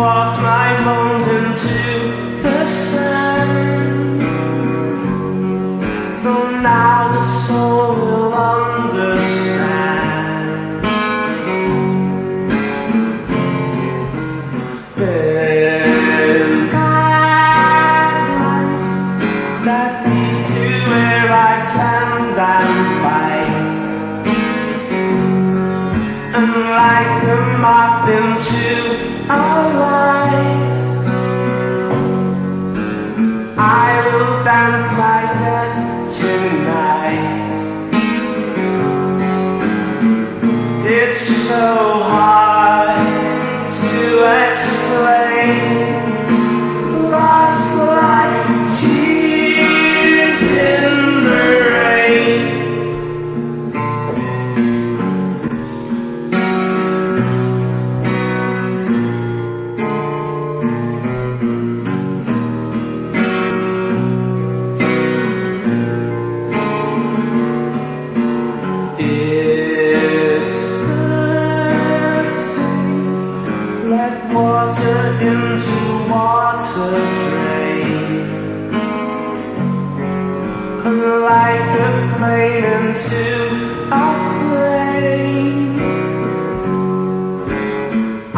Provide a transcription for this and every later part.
walk my bones into the sand. So now the soul will understand. Then that leads to where I stand and fight. And like a moth into a light, I will dance my death tonight. It's so hard to explain. Lost like tears in the rain. It's the same, like water into water drain, and like a flame into a flame. I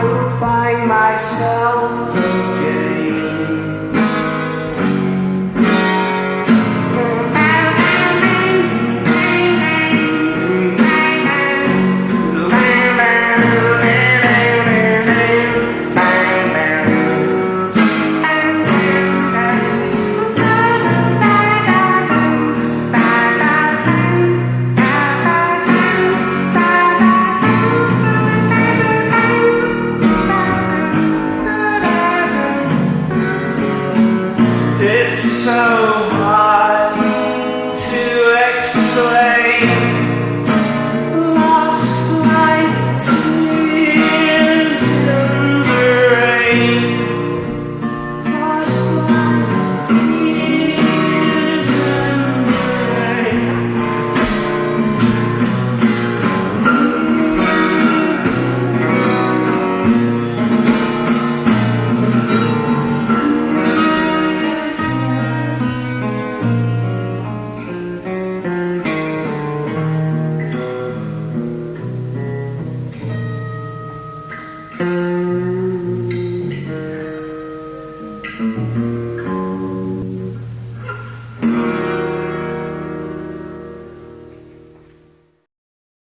will find myself